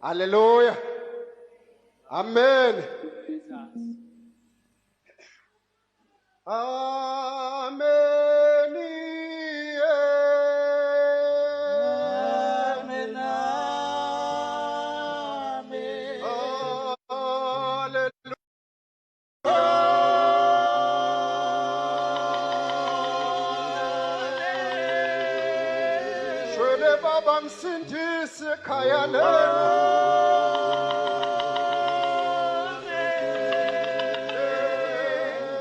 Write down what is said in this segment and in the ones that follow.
Hallelujah. Amen. Amen. Amen. Amen. Hallelujah. Shwele baba msindisi kaya lena.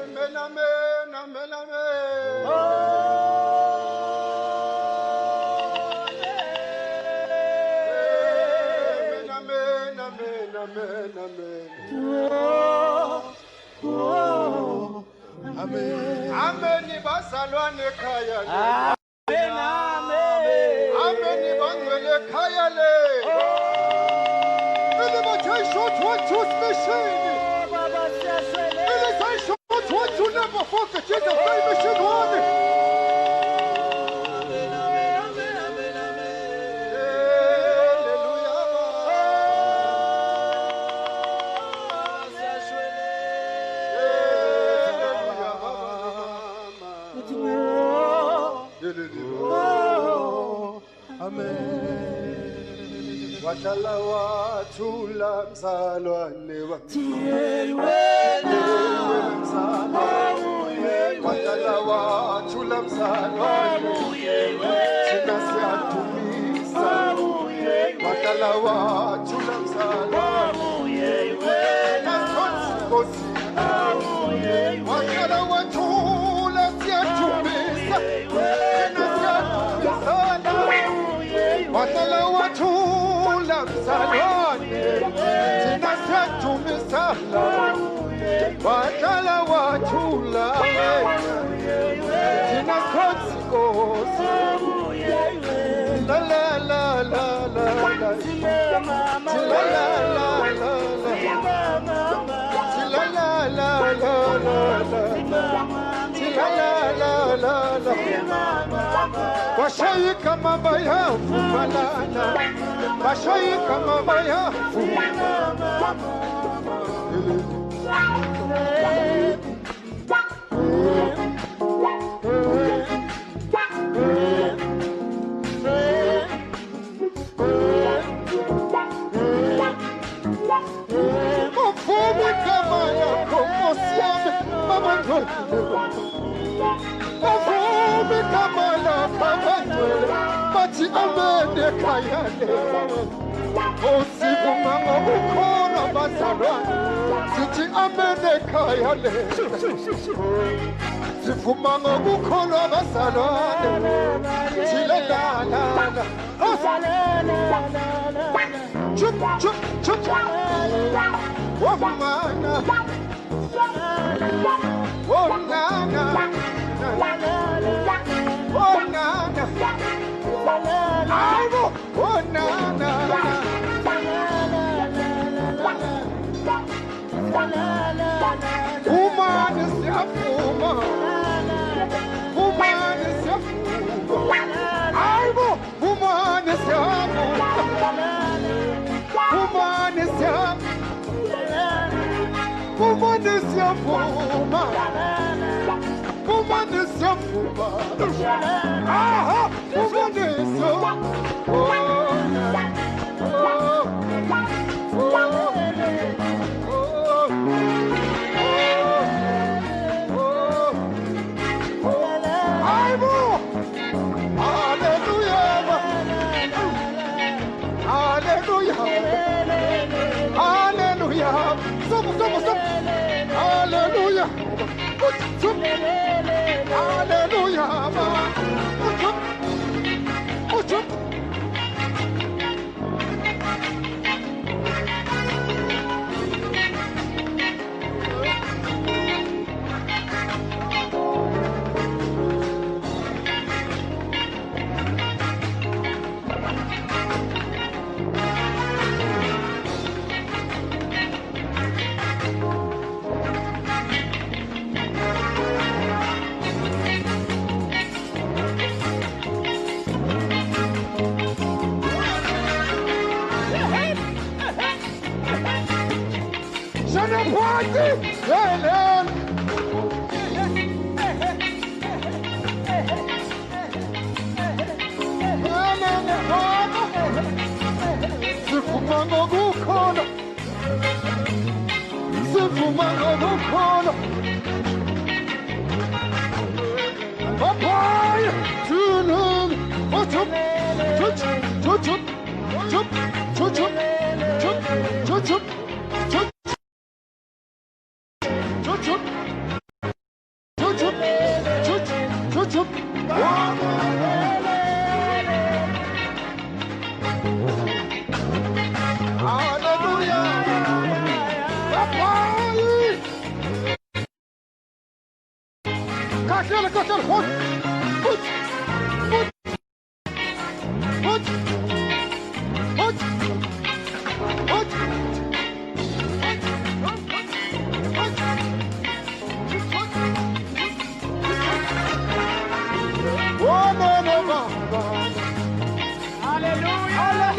Amen, amen, amen, amen. Amen, amen, amen, amen. Amen. Amen bazalwane ekhaya le. Amen. Amen bangcwele ekhaya le. Invitation to choose mission. Invitation to never forget Jesus Christ mission one. Wahlala wathula mzalwane wahlala wathula mzalwane thina siyadumisa wahlala wathula mzalwane Nkosi wahlala wathula siyadumisa thina siyadumisa wahlala wathula mzalwane thina siyadumisana wahlala wathula thina Nkosi la la la la la la la la Bashayika mabaya fumalana Bashayika mabaya Mufumi kama yako mosiame mama Mufumi kama yako Bati amende kayane Osibu mama ukona bazalwane Siti amende kayane Sifuma ngokukholwa bazalwane Sila la la la Chup chup chup Oh mana Oh nana Oh nana Aibo Oh nana Umane siyafuma Umane siyafuma Aibo Umane siyafuma Umane siyafuma Umane siyafuma Umane siyafuma Aha Umane siyafuma Hallelujah. Stop. Hallelujah. Hallelujah. Je n'ai pas dit. Hélène. Sifumangokukhola. Sifumangokukhola. Papaya, tunum, otup, tutup, tutup, tutup, tutup, tutup, tutup, tutup, tutup, tutup, tutup. Hallelujah. Papaya. Kaçır, kaçır, hot. Hot. Hot. Hot. Hot. Hot. Hallelujah.